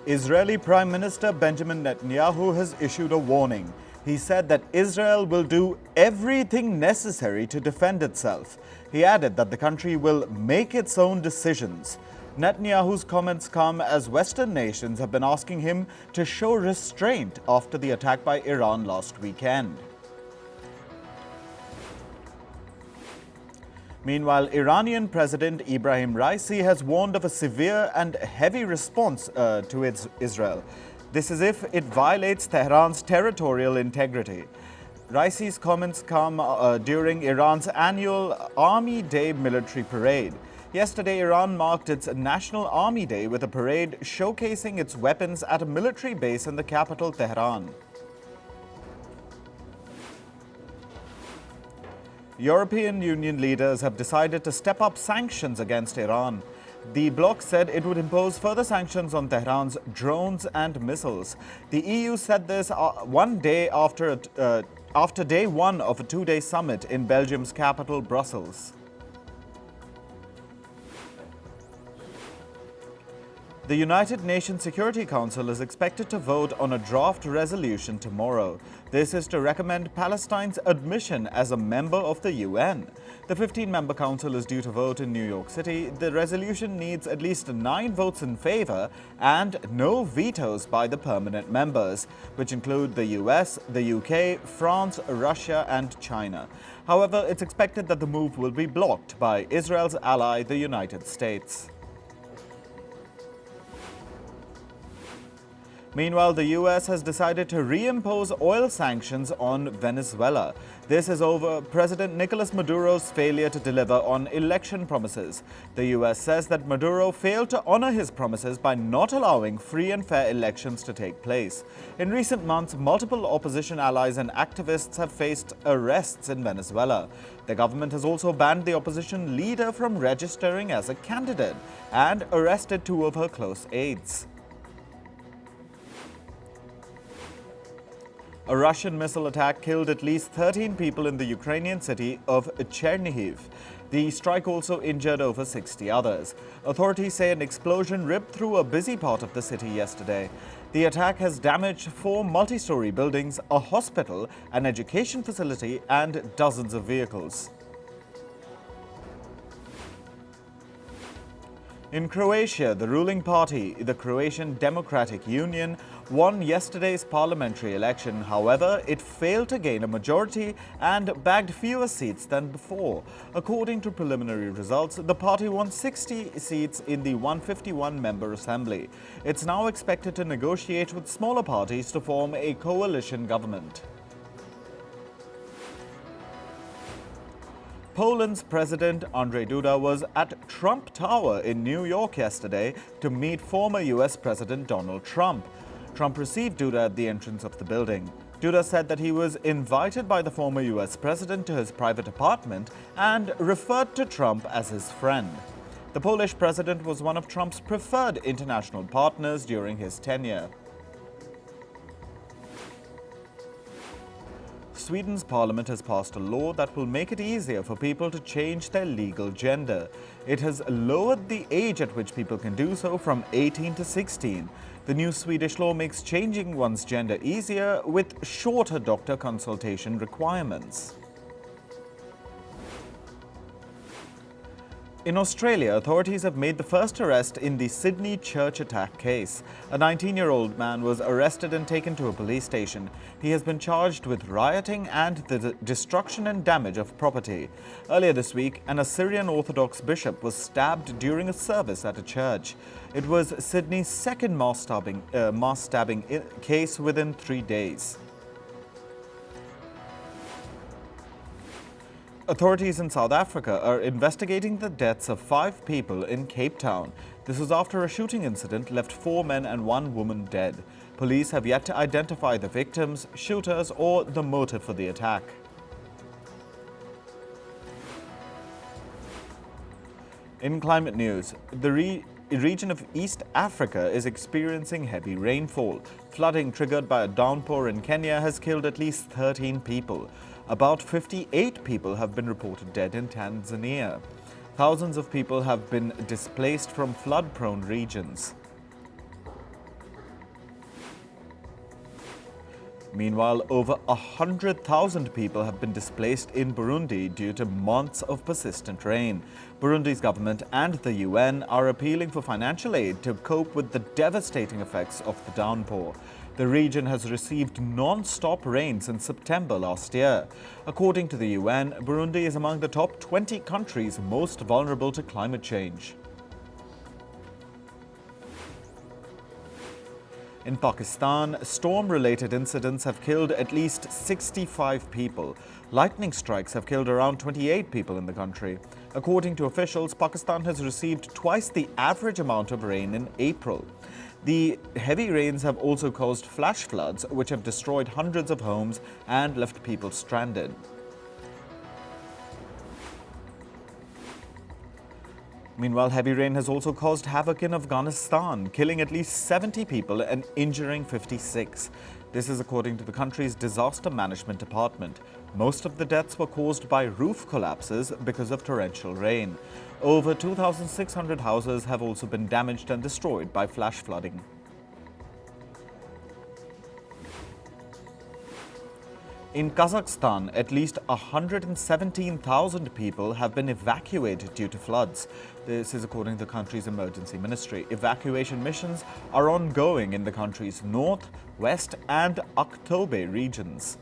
Israeli Prime Minister Benjamin Netanyahu has issued a warning. He said that Israel will do everything necessary to defend itself. He added that the country will make its own decisions. Netanyahu's comments come as Western nations have been asking him to show restraint after the attack by Iran last weekend. Meanwhile, Iranian President Ibrahim Raisi has warned of a severe and heavy response to Israel. This is if it violates Tehran's territorial integrity. Raisi's comments come during Iran's annual Army Day military parade. Yesterday, Iran marked its National Army Day with a parade showcasing its weapons at a military base in the capital, Tehran. European Union leaders have decided to step up sanctions against Iran. The bloc said it would impose further sanctions on Tehran's drones and missiles. The EU said this one day after day one of a two-day summit in Belgium's capital, Brussels. The United Nations Security Council is expected to vote on a draft resolution tomorrow. This is to recommend Palestine's admission as a member of the UN. The 15-member council is due to vote in New York City. The resolution needs at least 9 votes in favor and no vetoes by the permanent members, which include the US, the UK, France, Russia, and China. However, it's expected that the move will be blocked by Israel's ally, the United States. Meanwhile, the US has decided to reimpose oil sanctions on Venezuela. This is over President Nicolas Maduro's failure to deliver on election promises. The US says that Maduro failed to honor his promises by not allowing free and fair elections to take place. In recent months, multiple opposition allies and activists have faced arrests in Venezuela. The government has also banned the opposition leader from registering as a candidate and arrested 2 of her close aides. A Russian missile attack killed at least 13 people in the Ukrainian city of Chernihiv. The strike also injured over 60 others. Authorities say an explosion ripped through a busy part of the city yesterday. The attack has damaged 4 multi-storey buildings, a hospital, an education facility, and dozens of vehicles. In Croatia, the ruling party, the Croatian Democratic Union, won yesterday's parliamentary election. However, it failed to gain a majority and bagged fewer seats than before. According to preliminary results, the party won 60 seats in the 151-member assembly. It's now expected to negotiate with smaller parties to form a coalition government. Poland's President Andrzej Duda was at Trump Tower in New York yesterday to meet former US President Donald Trump. Trump received Duda at the entrance of the building. Duda said that he was invited by the former US President to his private apartment and referred to Trump as his friend. The Polish president was one of Trump's preferred international partners during his tenure. Sweden's parliament has passed a law that will make it easier for people to change their legal gender. It has lowered the age at which people can do so from 18 to 16. The new Swedish law makes changing one's gender easier with shorter doctor consultation requirements. In Australia, authorities have made the first arrest in the Sydney church attack case. A 19-year-old man was arrested and taken to a police station. He has been charged with rioting and the destruction and damage of property. Earlier this week, an Assyrian Orthodox bishop was stabbed during a service at a church. It was Sydney's second mass stabbing case within 3 days. Authorities in South Africa are investigating the deaths of 5 people in Cape Town. This was after a shooting incident left 4 men and 1 woman dead. Police have yet to identify the victims, shooters, or the motive for the attack. In climate news, the region of East Africa is experiencing heavy rainfall. Flooding triggered by a downpour in Kenya has killed at least 13 people. About 58 people have been reported dead in Tanzania. Thousands of people have been displaced from flood-prone regions. Meanwhile, over 100,000 people have been displaced in Burundi due to months of persistent rain. Burundi's government and the UN are appealing for financial aid to cope with the devastating effects of the downpour. The region has received non-stop rain since September last year. According to the UN, Burundi is among the top 20 countries most vulnerable to climate change. In Pakistan, storm-related incidents have killed at least 65 people. Lightning strikes have killed around 28 people in the country. According to officials, Pakistan has received twice the average amount of rain in April. The heavy rains have also caused flash floods, which have destroyed hundreds of homes and left people stranded. Meanwhile, heavy rain has also caused havoc in Afghanistan, killing at least 70 people and injuring 56. This is according to the country's disaster management department. Most of the deaths were caused by roof collapses because of torrential rain. Over 2,600 houses have also been damaged and destroyed by flash flooding. In Kazakhstan, at least 117,000 people have been evacuated due to floods. This is according to the country's emergency ministry. Evacuation missions are ongoing in the country's north, west and Aktobe regions.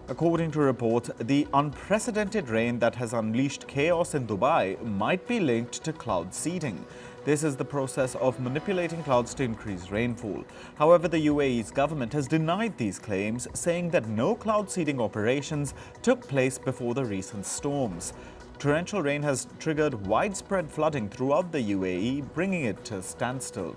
According to reports, the unprecedented rain that has unleashed chaos in Dubai might be linked to cloud seeding. This is the process of manipulating clouds to increase rainfall. However, the UAE's government has denied these claims, saying that no cloud seeding operations took place before the recent storms. Torrential rain has triggered widespread flooding throughout the UAE, bringing it to a standstill.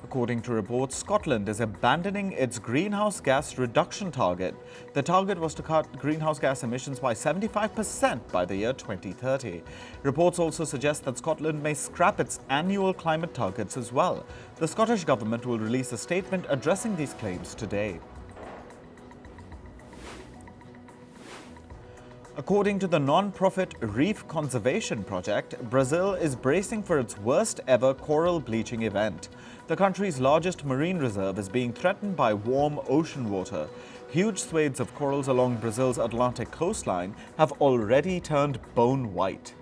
According to reports, Scotland is abandoning its greenhouse gas reduction target. The target was to cut greenhouse gas emissions by 75% by the year 2030. Reports also suggest that Scotland may scrap its annual climate targets as well. The Scottish government will release a statement addressing these claims today. According to the non-profit Reef Conservation Project, Brazil is bracing for its worst ever coral bleaching event. The country's largest marine reserve is being threatened by warm ocean water. Huge swathes of corals along Brazil's Atlantic coastline have already turned bone white.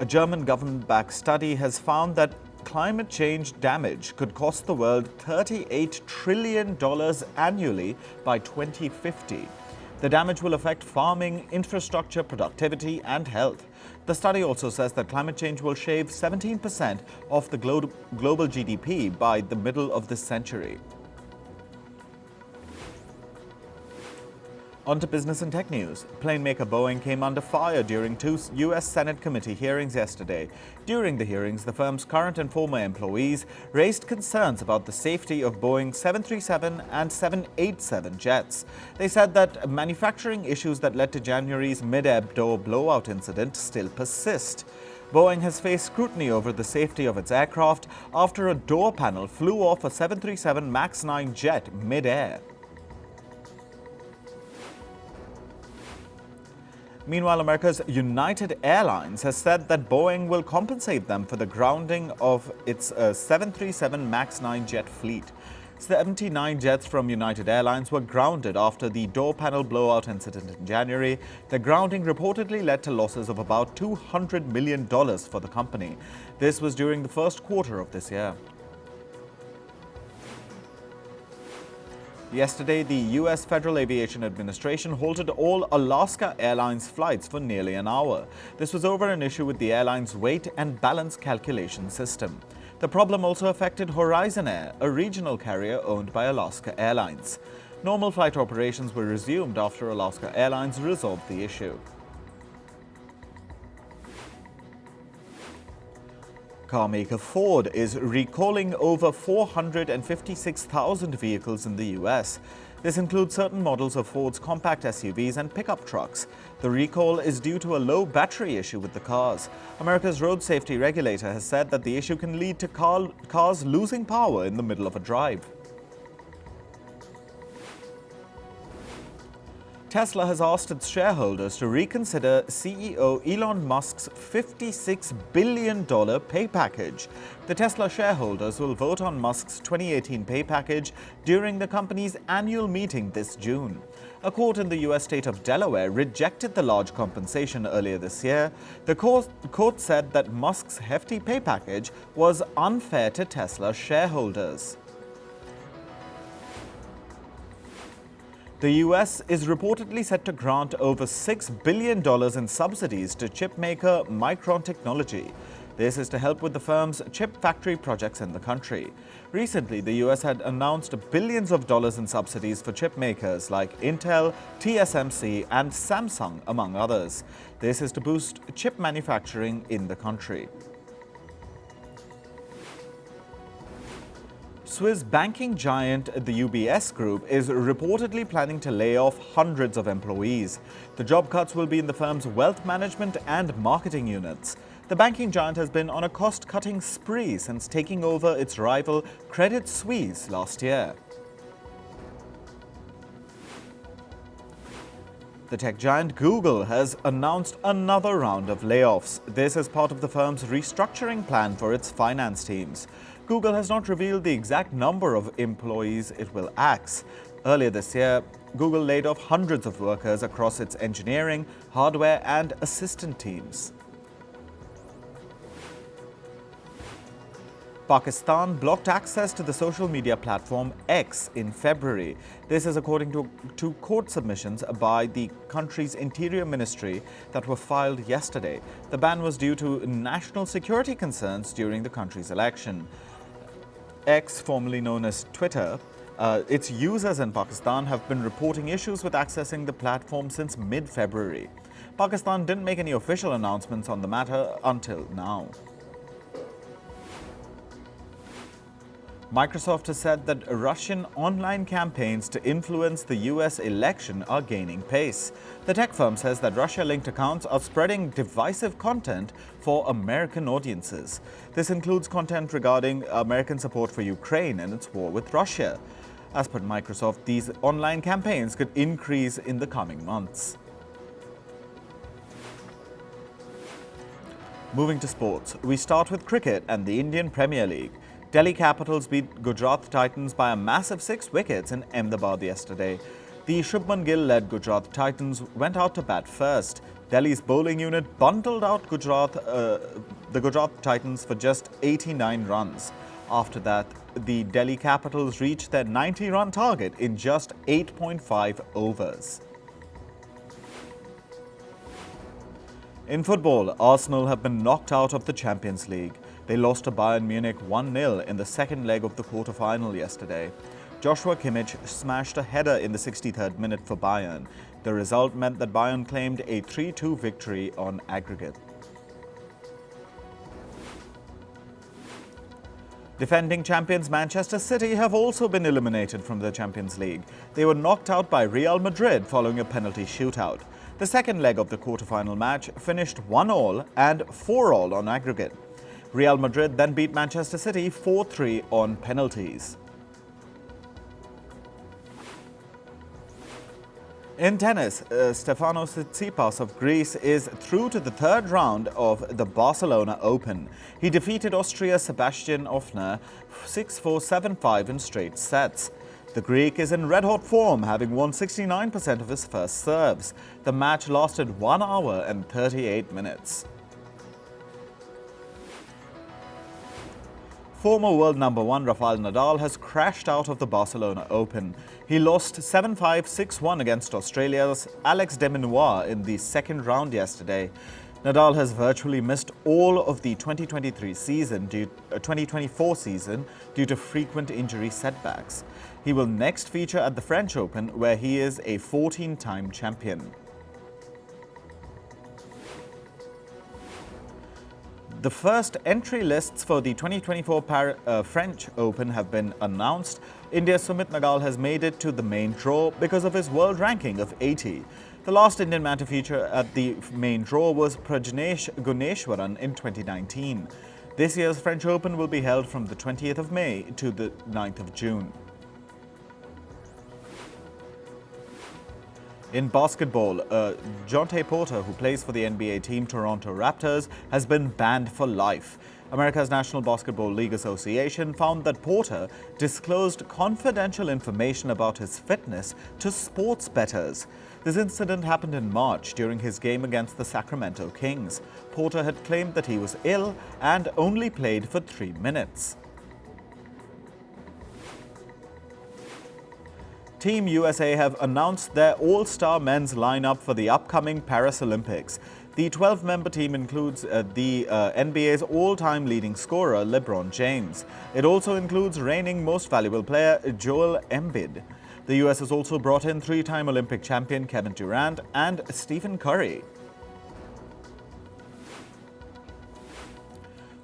A German government-backed study has found that climate change damage could cost the world $38 trillion annually by 2050. The damage will affect farming, infrastructure, productivity, and health. The study also says that climate change will shave 17% of the global GDP by the middle of this century. On to business and tech news. Plane maker Boeing came under fire during two U.S. Senate committee hearings yesterday. During the hearings, the firm's current and former employees raised concerns about the safety of Boeing's 737 and 787 jets. They said that manufacturing issues that led to January's mid-air door blowout incident still persist. Boeing has faced scrutiny over the safety of its aircraft after a door panel flew off a 737 MAX 9 jet mid-air. Meanwhile, America's United Airlines has said that Boeing will compensate them for the grounding of its 737 MAX 9 jet fleet. 79 jets from United Airlines were grounded after the door panel blowout incident in January. The grounding reportedly led to losses of about $200 million for the company. This was during the first quarter of this year. Yesterday, the U.S. Federal Aviation Administration halted all Alaska Airlines flights for nearly an hour. This was over an issue with the airline's weight and balance calculation system. The problem also affected Horizon Air, a regional carrier owned by Alaska Airlines. Normal flight operations were resumed after Alaska Airlines resolved the issue. Carmaker Ford is recalling over 456,000 vehicles in the U.S. This includes certain models of Ford's compact SUVs and pickup trucks. The recall is due to a low battery issue with the cars. America's road safety regulator has said that the issue can lead to cars losing power in the middle of a drive. Tesla has asked its shareholders to reconsider CEO Elon Musk's $56 billion pay package. The Tesla shareholders will vote on Musk's 2018 pay package during the company's annual meeting this June. A court in the U.S. state of Delaware rejected the large compensation earlier this year. The court said that Musk's hefty pay package was unfair to Tesla shareholders. The U.S. is reportedly set to grant over $6 billion in subsidies to chipmaker Micron Technology. This is to help with the firm's chip factory projects in the country. Recently, the U.S. had announced billions of dollars in subsidies for chip makers like Intel, TSMC, and Samsung, among others. This is to boost chip manufacturing in the country. Swiss banking giant the UBS Group is reportedly planning to lay off hundreds of employees. The job cuts will be in the firm's wealth management and marketing units. The banking giant has been on a cost-cutting spree since taking over its rival Credit Suisse last year. The tech giant Google has announced another round of layoffs. This is part of the firm's restructuring plan for its finance teams. Google has not revealed the exact number of employees it will axe. Earlier this year, Google laid off hundreds of workers across its engineering, hardware, and assistant teams. Pakistan blocked access to the social media platform X in February. This is according to court submissions by the country's Interior Ministry that were filed yesterday. The ban was due to national security concerns during the country's election. X, formerly known as Twitter, its users in Pakistan have been reporting issues with accessing the platform since mid-February. Pakistan didn't make any official announcements on the matter until now. Microsoft has said that Russian online campaigns to influence the US election are gaining pace. The tech firm says that Russia-linked accounts are spreading divisive content for American audiences. This includes content regarding American support for Ukraine and its war with Russia. As per Microsoft, these online campaigns could increase in the coming months. Moving to sports, we start with cricket and the Indian Premier League. Delhi Capitals beat Gujarat Titans by a massive 6 wickets in Ahmedabad yesterday. The Shubman Gill-led Gujarat Titans went out to bat first. Delhi's bowling unit bundled out the Gujarat Titans for just 89 runs. After that, the Delhi Capitals reached their 90-run target in just 8.5 overs. In football, Arsenal have been knocked out of the Champions League. They lost to Bayern Munich 1-0 in the second leg of the quarter-final yesterday. Joshua Kimmich smashed a header in the 63rd minute for Bayern. The result meant that Bayern claimed a 3-2 victory on aggregate. Defending champions Manchester City have also been eliminated from the Champions League. They were knocked out by Real Madrid following a penalty shootout. The second leg of the quarter-final match finished 1-1 and 4-4 on aggregate. Real Madrid then beat Manchester City 4-3 on penalties. In tennis, Stefanos Tsitsipas of Greece is through to the third round of the Barcelona Open. He defeated Austria's Sebastian Ofner 6-4, 7-5 in straight sets. The Greek is in red-hot form, having won 69% of his first serves. The match lasted 1 hour and 38 minutes. Former world number 1 Rafael Nadal has crashed out of the Barcelona Open. He lost 7-5, 6-1 against Australia's Alex de Minaur in the second round yesterday. Nadal has virtually missed all of the 2024 season due to frequent injury setbacks. He will next feature at the French Open, where he is a 14-time champion. The first entry lists for the 2024 French Open have been announced. India's Sumit Nagal has made it to the main draw because of his world ranking of 80. The last Indian man to feature at the main draw was Prajnesh Guneshwaran in 2019. This year's French Open will be held from the 20th of May to the 9th of June. In basketball, Jonte Porter, who plays for the NBA team Toronto Raptors, has been banned for life. America's National Basketball League Association found that Porter disclosed confidential information about his fitness to sports bettors. This incident happened in March during his game against the Sacramento Kings. Porter had claimed that he was ill and only played for 3 minutes. Team USA have announced their all-star men's lineup for the upcoming Paris Olympics. The 12-member team includes the NBA's all-time leading scorer, LeBron James. It also includes reigning most valuable player, Joel Embiid. The US has also brought in 3-time Olympic champion Kevin Durant and Stephen Curry.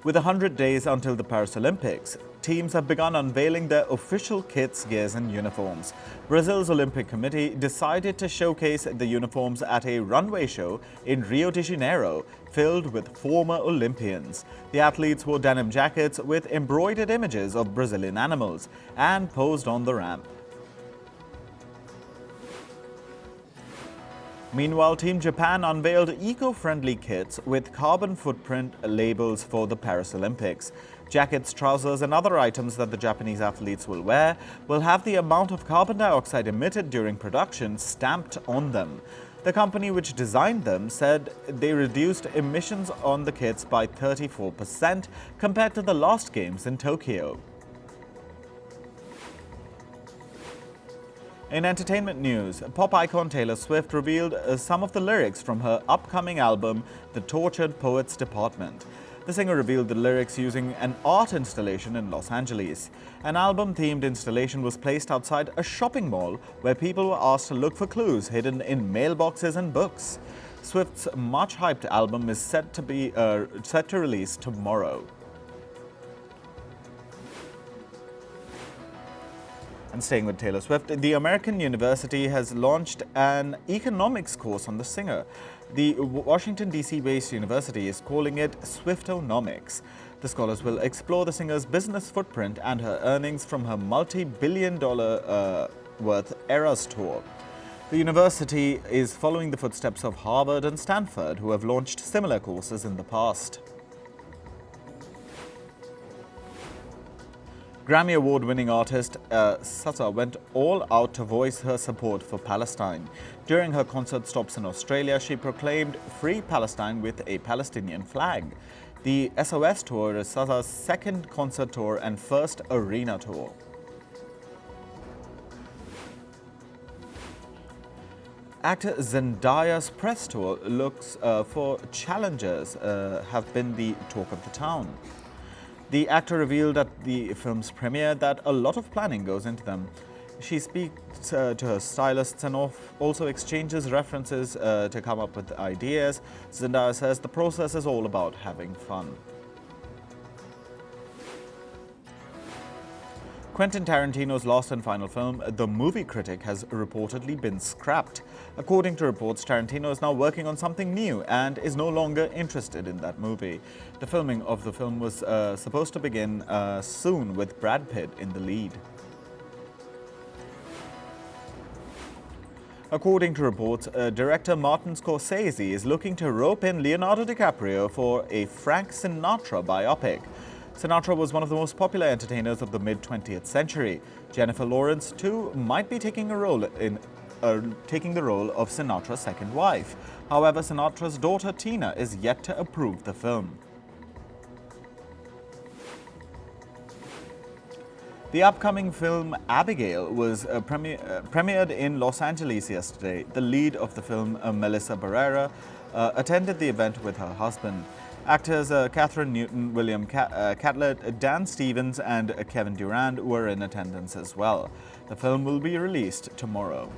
With 100 days until the Paris Olympics, teams have begun unveiling their official kits, gears and uniforms. Brazil's Olympic Committee decided to showcase the uniforms at a runway show in Rio de Janeiro, filled with former Olympians. The athletes wore denim jackets with embroidered images of Brazilian animals and posed on the ramp. Meanwhile, Team Japan unveiled eco-friendly kits with carbon footprint labels for the Paris Olympics. Jackets, trousers and other items that the Japanese athletes will wear will have the amount of carbon dioxide emitted during production stamped on them. The company which designed them said they reduced emissions on the kits by 34% compared to the last games in Tokyo. In entertainment news, pop icon Taylor Swift revealed some of the lyrics from her upcoming album, The Tortured Poets Department. The singer revealed the lyrics using an art installation in Los Angeles. An album-themed installation was placed outside a shopping mall where people were asked to look for clues hidden in mailboxes and books. Swift's much-hyped album is set to release tomorrow. And staying with Taylor Swift, the American University has launched an economics course on the singer. The Washington, D.C.-based university is calling it Swiftonomics. The scholars will explore the singer's business footprint and her earnings from her multi-billion-dollar worth Eras tour. The university is following the footsteps of Harvard and Stanford, who have launched similar courses in the past. Grammy Award-winning artist Sasa went all out to voice her support for Palestine. During her concert stops in Australia, she proclaimed Free Palestine with a Palestinian flag. The SOS tour is Sasa's second concert tour and first arena tour. Actor Zendaya's press tour looks for challengers have been the talk of the town. The actor revealed at the film's premiere that a lot of planning goes into them. She speaks to her stylists and also exchanges references to come up with ideas. Zendaya says the process is all about having fun. Quentin Tarantino's last and final film, The Movie Critic, has reportedly been scrapped. According to reports, Tarantino is now working on something new and is no longer interested in that movie. The filming of the film was supposed to begin soon, with Brad Pitt in the lead. According to reports, director Martin Scorsese is looking to rope in Leonardo DiCaprio for a Frank Sinatra biopic. Sinatra was one of the most popular entertainers of the mid-20th century. Jennifer Lawrence, too, might be taking the role of Sinatra's second wife. However, Sinatra's daughter Tina is yet to approve the film. The upcoming film Abigail was premiered in Los Angeles yesterday. The lead of the film, Melissa Barrera, attended the event with her husband. Actors Catherine Newton, William Catlett, Dan Stevens and Kevin Durant were in attendance as well. The film will be released tomorrow.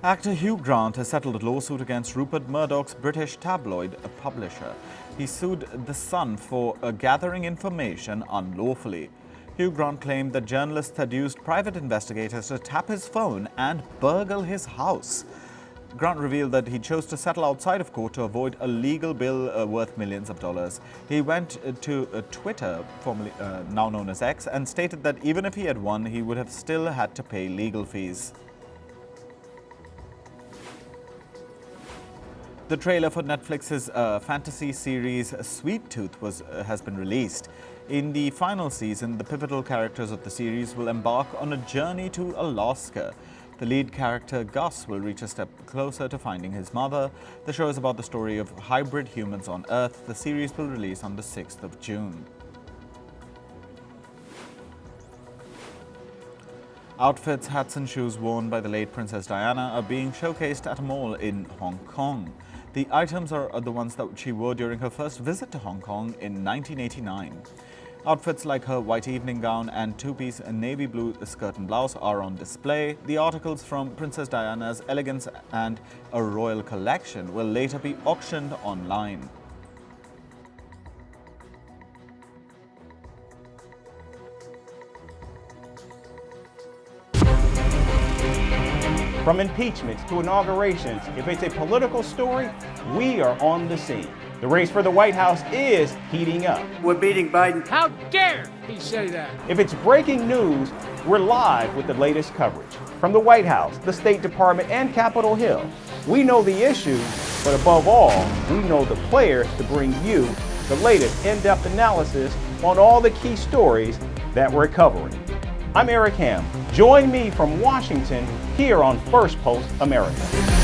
Actor Hugh Grant has settled a lawsuit against Rupert Murdoch's British tabloid publisher. He sued The Sun for gathering information unlawfully. Hugh Grant claimed that journalists had used private investigators to tap his phone and burgle his house. Grant revealed that he chose to settle outside of court to avoid a legal bill worth millions of dollars. He went to Twitter, formerly now known as X, and stated that even if he had won, he would have still had to pay legal fees. The trailer for Netflix's fantasy series Sweet Tooth has been released. In the final season, the pivotal characters of the series will embark on a journey to Alaska. The lead character, Gus, will reach a step closer to finding his mother. The show is about the story of hybrid humans on Earth. The series will release on the 6th of June. Outfits, hats and shoes worn by the late Princess Diana are being showcased at a mall in Hong Kong. The items are the ones that she wore during her first visit to Hong Kong in 1989. Outfits like her white evening gown and two-piece navy blue skirt and blouse are on display. The articles from Princess Diana's Elegance and a Royal Collection will later be auctioned online. From impeachments to inaugurations, if it's a political story, we are on the scene. The race for the White House is heating up. We're beating Biden. How dare he say that? If it's breaking news, we're live with the latest coverage. From the White House, the State Department, and Capitol Hill, we know the issues, but above all, we know the players to bring you the latest in-depth analysis on all the key stories that we're covering. I'm Eric Ham. Join me from Washington here on First Post America.